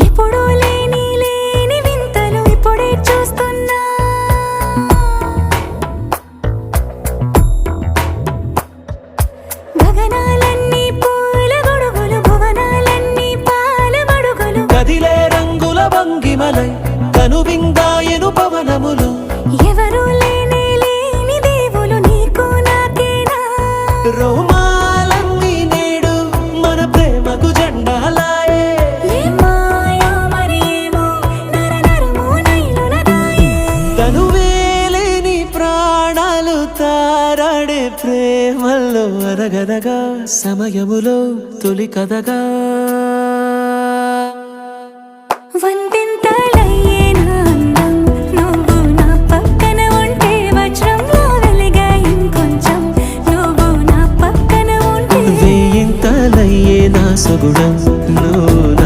ఎప్పుడూ లేని లేని వింతలు ఇప్పుడే చూస్తున్నా. గగనాలన్నీ పూల గొడుగులు, భువనాలన్నీ పాల మడుగులు, కదిలే రంగుల భంగిమలై కనువిందాయను పవనములు. ఎవరూ లేని లేని దేవులు నీకు నాకేనా. రోమాలన్నీ నేడు మన ప్రేమకు జెండాలాయే. మాయో మరి ఏమో నర నరమో నైలున దాయే. తనువేలేని ప్రాణాలు తారాడే ప్రేమల్లో అనగనగా సమయములో తొలి కథగా